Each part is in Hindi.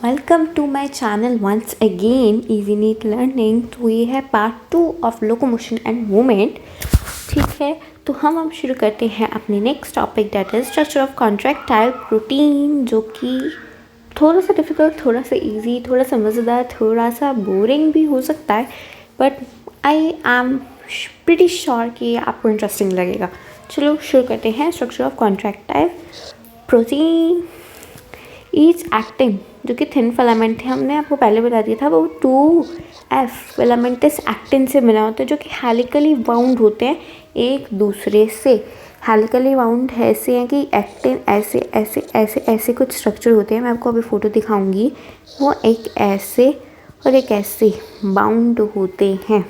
Welcome to my channel once again easy NEET learning. तो ये है part 2 of locomotion and movement. ठीक है, तो हम अब शुरू करते हैं अपने next topic that is structure of contractile protein, जो कि थोड़ा सा डिफिकल्ट, थोड़ा सा इजी, थोड़ा सा मज़ेदार, थोड़ा सा बोरिंग भी हो सकता है, but I am pretty sure कि ये आपको इंटरेस्टिंग लगेगा। चलो शुरू करते हैं। Structure of contractile protein each actin, जो कि थिन फिलामेंट है, हमने आपको पहले बता दिया था, वो 2F फिलामेंटस एक्टिन से बना होता है, जो कि हेलिकली बाउंड होते हैं एक दूसरे से। हेलिकली बाउंड ऐसे हैं कि एक्टिन ऐसे ऐसे ऐसे ऐसे कुछ स्ट्रक्चर होते हैं, मैं आपको अभी फ़ोटो दिखाऊंगी। वो एक ऐसे और एक ऐसे बाउंड होते हैं।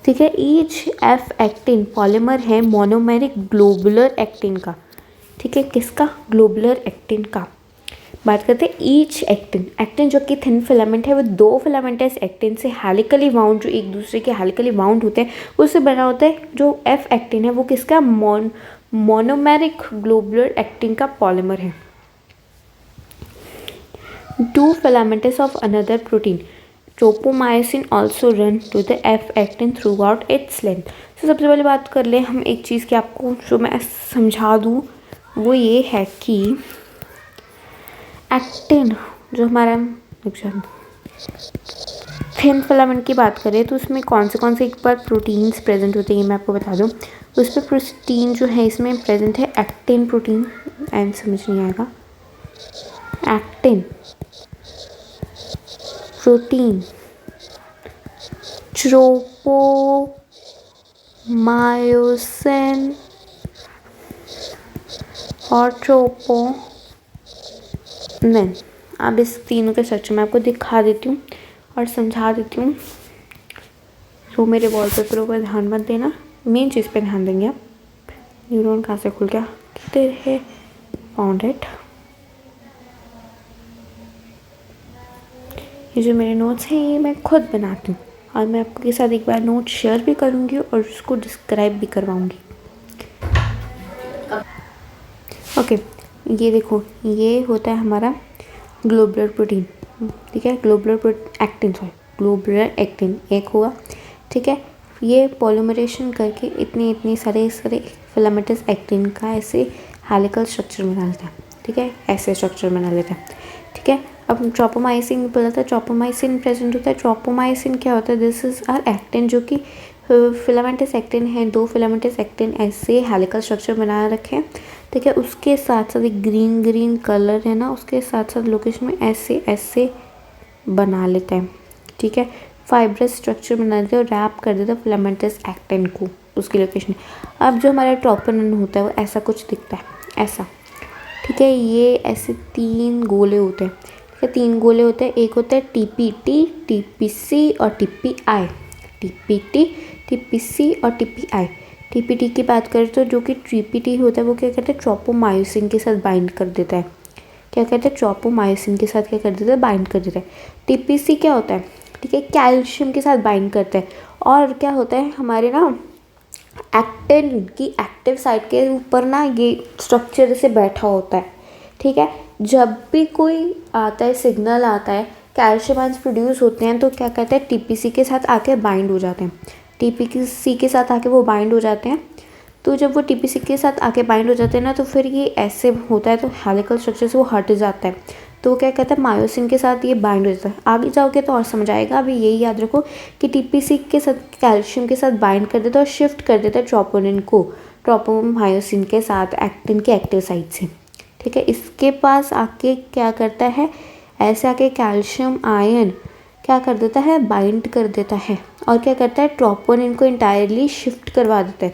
ठीक है, ईच एफ एक्टिन पॉलीमर है मोनोमेरिक ग्लोबुलर एक्टिन का। ठीक है, किसका? ग्लोबुलर एक्टिन का। बात करते हैं ईच एक्टिन। एक्टिन जो कि थिन फिलामेंट है, वो 2 फिलामेंटस एक्टिन से हेलिकली बाउंड, जो एक दूसरे के हेलिकली बाउंड होते हैं, उससे बना होता है। जो एफ एक्टिन है वो किसका? मोनोमेरिक ग्लोबुलर एक्टिन का पॉलीमर है। 2 filamentous of another protein tropomyosin also run to the F actin throughout its length। तो सबसे पहले बात कर ले हम एक चीज़ की, आपको जो मैं समझा दूँ वो ये है कि एक्टिन जो हमारा थिन फिलामेंट की बात करें तो उसमें कौन से एक बार प्रोटीन्स प्रेजेंट होते हैं, मैं आपको बता दूँ। उस पर प्रोटीन जो है इसमें प्रेजेंट है एक्टिन प्रोटीन, एंड समझ नहीं आएगा। एक्टिन प्रोटीन, ट्रोपोमायोसिन और ट्रोपोनिन। अब इस तीनों के स्ट्रक्चर मैं आपको दिखा देती हूँ और समझा देती हूँ। तो मेरे वॉलपेपर पर ध्यान मत देना, मेन चीज़ पे ध्यान देंगे आप। न्यूरॉन कहाँ से खुल गया? किधर है? Found it. ये जो मेरे नोट्स हैं ये मैं खुद बनाती हूँ, और मैं आपके साथ एक बार नोट शेयर भी करूँगी और उसको डिस्क्राइब भी करवाऊँगी। ओके, ये देखो, ये होता है हमारा ग्लोबुलर प्रोटीन। ठीक है, ग्लोबुलर एक्टिन, ग्लोबुलर एक्टिन एक हुआ। ठीक है, ये पॉलीमरेशन करके इतनी सारे फिलामेंटस एक्टिन का ऐसे हेलिकल स्ट्रक्चर बना लेता है। ठीक है, ऐसे स्ट्रक्चर बना लेता है। ठीक है, अब ट्रोपोमाइसिन बोला था, ट्रोपोमाइसिन प्रेजेंट होता है। ट्रोपोमाइसिन क्या होता है? दिस इज आर एक्टिन, जो कि फिलामेंटस एक्टिन है। 2 फिलामेंटस एक्टिन ऐसे हेलिकल स्ट्रक्चर बना रखे हैं। ठीक है, उसके साथ साथ एक ग्रीन कलर है ना, उसके साथ साथ लोकेशन में ऐसे ऐसे बना लेता है। ठीक है, फाइब्रस स्ट्रक्चर बना देता है और रैप कर देता है फिलामेंटस एक्टिन को उसकी लोकेशन। अब जो हमारा ट्रोपोनिन होता है वो ऐसा कुछ दिखता है, ऐसा। ठीक है, ये ऐसे 3 गोले होते हैं। ठीक है, 3 गोले होते हैं। एक होता है TPT, TPC और TPI। TPT, TPC और TPI। TPT की बात करें तो जो कि TPT होता है वो क्या करता है? ट्रोपोमायोसिन के साथ बाइंड कर देता है। क्या कहते हैं? ट्रोपोमायोसिन के साथ क्या कर देता है? बाइंड कर देता है। TPC क्या होता है? ठीक है, कैल्शियम के साथ बाइंड करता है। और क्या होता है हमारे ना एक्टिन की एक्टिव साइट के ऊपर ना ये स्ट्रक्चर से बैठा होता है। ठीक है, जब भी कोई आता है, सिग्नल आता है, कैल्शियम आयंस प्रोड्यूस होते हैं, तो क्या कहते हैं? TPC के साथ आके बाइंड हो जाते हैं। TPC के साथ आके वो बाइंड हो जाते हैं। तो जब वो TPC के साथ आके बाइंड हो जाते हैं ना, तो फिर ये ऐसे होता है, तो हेलिकल स्ट्रक्चर से वो हट जाता है। तो क्या कहता है? मायोसिन के साथ ये बाइंड हो जाता है। आगे जाओगे तो और समझ आएगा। अभी यही याद रखो कि TPC के साथ कैल्शियम के साथ बाइंड कर देता है और शिफ्ट कर देता है ट्रोपोनिन को ट्रोपोमायोसिन के साथ एक्टिन के एक्टिव साइट से। ठीक है, इसके पास आके क्या करता है? ऐसे आके कैल्शियम आयन क्या कर देता है? बाइंड कर देता है। और क्या करता है? ट्रोपोनिन को इंटायरली शिफ्ट करवा देता है।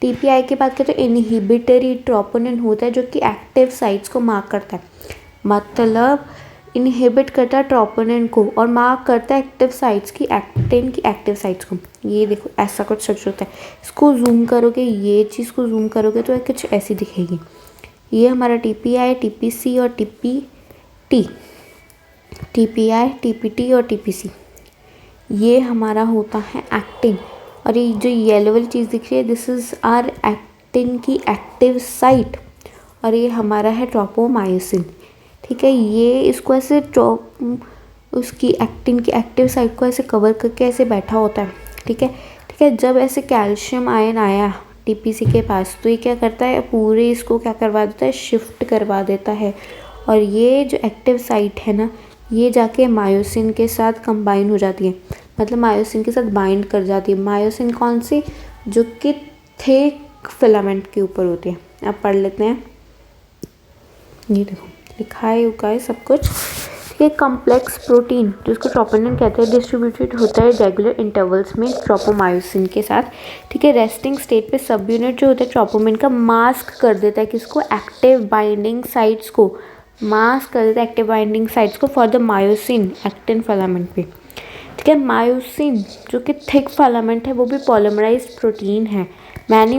TPI की बात करें तो इनहिबिटरी ट्रोपोनिन होता है, जो कि एक्टिव साइट्स को मार्क करता है। मतलब इनहिबिट करता है ट्रोपोनिन को और मार्क करता है एक्टिव साइट्स की, एक्टिन की एक्टिव साइट्स को। ये देखो, ऐसा कुछ स्ट्रक्चर होता है। इसको जूम करोगे, ये चीज़ को जूम करोगे तो कुछ ऐसी दिखेगी। ये हमारा TPI, TPC और TPT। TPI, TPT और TPC ये हमारा होता है एक्टिन। और ये जो येलो वाली चीज़ दिख रही है, दिस इज़ आर एक्टिन की एक्टिव साइट, और ये हमारा है ट्रोपोमायोसिन। ठीक है। ये इसको ऐसे उसकी एक्टिन की एक्टिव साइट को ऐसे कवर करके ऐसे बैठा होता है। ठीक है, ठीक है। जब ऐसे कैल्शियम आयन आया टीपीसी के पास तो ये क्या करता है, पूरे इसको क्या करवा देता है, शिफ्ट करवा देता है। और ये जो एक्टिव साइट है ना, ये जाके मायोसिन के साथ कंबाइन हो जाती है, मतलब मायोसिन के साथ बाइंड कर जाती है। मायोसिन कौन सी, जो कि थिक फिलामेंट के ऊपर होती है। अब पढ़ लेते हैं। ये देखो लिखा है उका है सब कुछ। ये कॉम्प्लेक्स प्रोटीन जिसको ट्रोपोनिन कहते हैं डिस्ट्रीब्यूटेड होता है रेगुलर इंटरवल्स में ट्रोपोमायोसिन के साथ। ठीक है, रेस्टिंग स्टेट पे सब यूनिट जो होता है ट्रोपोमिन का मास्क कर देता है किसको, एक्टिव बाइंडिंग साइट्स को मास्क कर देता है, एक्टिव बाइंडिंग साइट्स को for the myosin actin filament पे। ठीक है, मायोसिन जो कि थिक फिलामेंट है वो भी पॉलीमराइज्ड प्रोटीन है। मैनी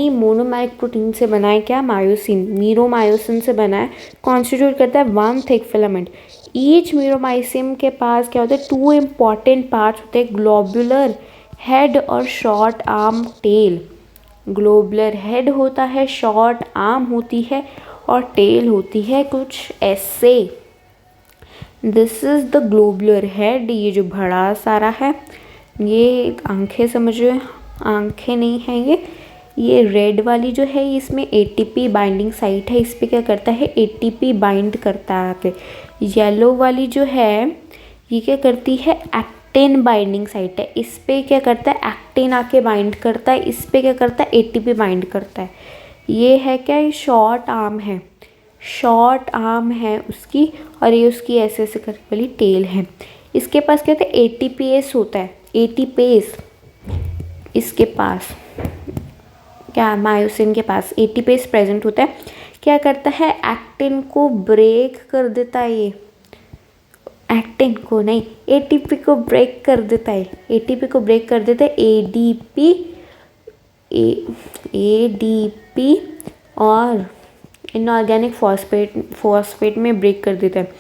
मोनोमेरिक प्रोटीन से बना है क्या, मायोसिन, मीरोमायोसिन से बना है, कॉन्स्टिट्यूट करता है one thick filament. Each meromyosin के पास क्या होता है, टू इम्पॉर्टेंट पार्ट्स होते हैं, ग्लोबुलर हेड और short arm tail. Globular head होता है, शॉर्ट आर्म होती है और टेल होती है कुछ ऐसे। This is the globular head. ये जो बड़ा सारा है, ये आंखें समझो, आंखें नहीं है ये रेड वाली जो है इसमें एटीपी बाइंडिंग साइट है, इस पे क्या करता है, एटीपी बाइंड करता है। येलो वाली जो है ये क्या करती है, एक्टिन बाइंडिंग साइट है, इस पे क्या करता है, एक्टिन आके बाइंड करता है, इस पे क्या करता है, एटीपी बाइंड करता है। ये है क्या, ये शॉर्ट आर्म है, शॉर्ट आर्म है उसकी, और ये उसकी ऐसे ऐसे करके वाली टेल है। इसके पास क्या होता है, एटीपीएस होता है, एटीपेस इसके पास, क्या मायोसिन के पास एटीपेस प्रेजेंट होता है। क्या करता है, एक्टिन को ब्रेक कर देता है, ये एक्टिन को नहीं एटीपी को ब्रेक कर देता है, एटीपी को ब्रेक कर देता है, एडीपी और इनऑर्गेनिक फॉस्फेट में ब्रेक कर देता है।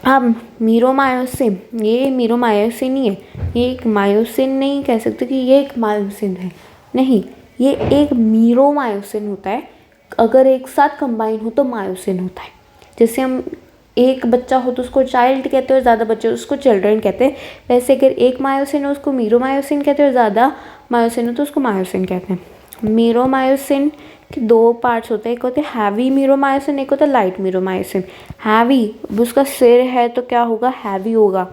अब मीरोमायोसिन, ये मीरोमायोसिन ही है, ये एक मायोसिन नहीं कह सकते कि ये एक मायोसिन है, नहीं, ये एक मीरोमायोसिन होता है। अगर एक साथ कंबाइन हो तो मायोसिन होता है। जैसे हम एक बच्चा हो तो उसको चाइल्ड कहते हैं और ज़्यादा बच्चे उसको चिल्ड्रन कहते हैं, वैसे अगर एक मायोसिन हो उसको मीरोमायोसिन कहते हैं और ज़्यादा मायोसिन हो तो उसको मायोसिन कहते हैं। मीरोमायोसिन के दो पार्ट्स होते हैं, एक होते हैं हैवी मीरोमायोसिन, एक होता है लाइट मीरोमायोसिन। हैवी, उसका सिर है तो क्या होगा, हैवी होगा,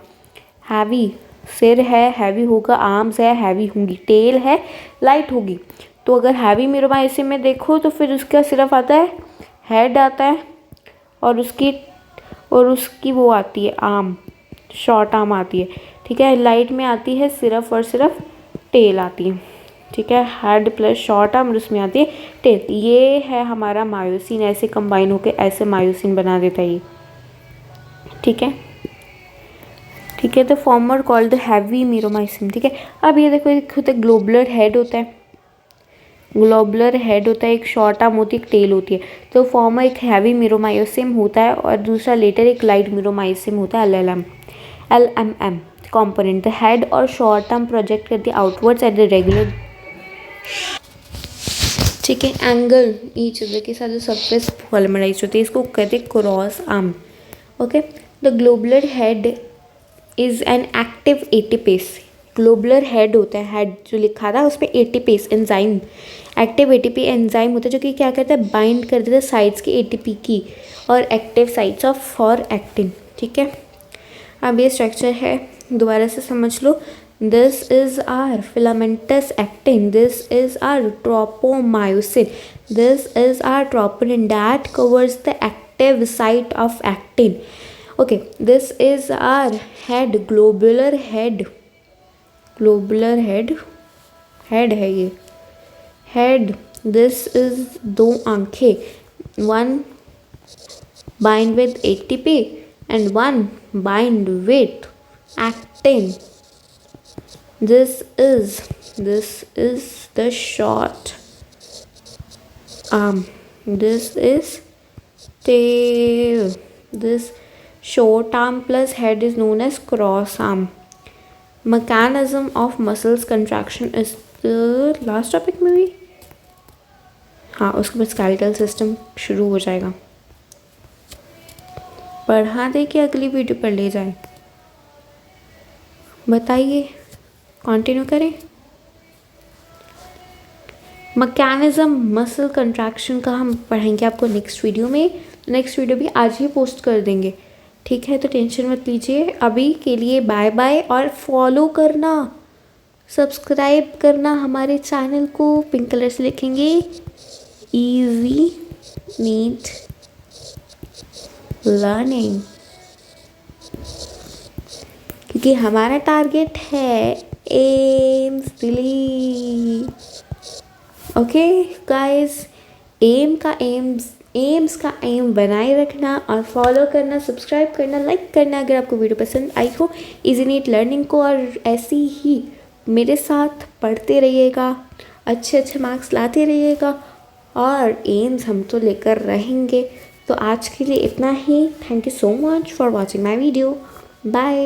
हैवी सिर है, हैवी होगा, आर्म्स है, हैवी होंगी, टेल है, लाइट होगी। तो अगर हैवी मीरोमायोसिन में देखो तो फिर उसका सिर्फ आता है, हेड आता है और उसकी वो आती है आर्म, शॉर्ट आर्म आती है। ठीक है, लाइट में आती है सिर्फ और सिर्फ टेल आती है। ठीक है, हेड प्लस शॉर्ट आर्म, उसमें आती है टेल। ये है हमारा मायोसिन, ऐसे कंबाइन होके ऐसे मायोसिन बना देता है ये। ठीक है, ठीक है, तो फॉर्मर कॉल्ड द हैवी मीरोमाइसिन। ठीक है, अब ये देखो एक होता है ग्लोबुलर हेड होता है, ग्लोबुलर हेड होता है, एक शॉर्ट आर्म होती है, एक टेल होती है। तो फॉर्मर एक हैवी मीरोमायोसिम होता है और दूसरा लेटर एक लाइट मीरोमायोसिम होता है, LMM कंपोनेंट। द हेड और शॉर्ट आर्म प्रोजेक्ट करती है आउटवर्ड्स एट द रेगुलर, ठीक है, एंगल ईच अदर के साथ जो सरफेस पॉलीमराइज होती है इसको कहते हैं cross arm. Okay, the globular head is an active ATPase. Globular head होता है, हेड जो लिखा था उस पर ATPase enzyme, active ATP enzyme होता है जो कि क्या करता है, बाइंड कर देता है साइड्स की एटीपी की और active sites of for actin. ठीक है, अब ये स्ट्रक्चर है, दोबारा से समझ लो। This is our filamentous actin, this is our tropomyosin, this is our troponin that covers the active site of actin. Okay, this is our head, globular head, head है ये, head, this is दो आंखें, one bind with ATP and one bind with actin. This is the short arm, this is tail, this short arm plus head is known as cross arm. Mechanism of muscles contraction is the last topic maybe. हाँ, उसके बाद स्केलेटल सिस्टम शुरू हो जाएगा। पढ़ा दे कि अगली वीडियो पर ले जाए, बताइए, कंटिन्यू करें। मैकेनिज्म मसल कंट्रैक्शन का हम पढ़ेंगे आपको नेक्स्ट वीडियो में। नेक्स्ट वीडियो भी आज ही पोस्ट कर देंगे, ठीक है? तो टेंशन मत लीजिए। अभी के लिए बाय बाय, और फॉलो करना, सब्सक्राइब करना हमारे चैनल को। पिंक कलर से लिखेंगे इजी नीट लर्निंग, क्योंकि हमारा टारगेट है AIIMS Delhi. Okay guys, AIIMS का एम बनाए रखना और फॉलो करना, सब्सक्राइब करना, लाइक करना अगर आपको वीडियो पसंद आई हो इजी नीट लर्निंग को। और ऐसी ही मेरे साथ पढ़ते रहिएगा, अच्छे अच्छे मार्क्स लाते रहिएगा, और एम्स हम तो लेकर रहेंगे। तो आज के लिए इतना ही। Thank you so much for watching my video. Bye.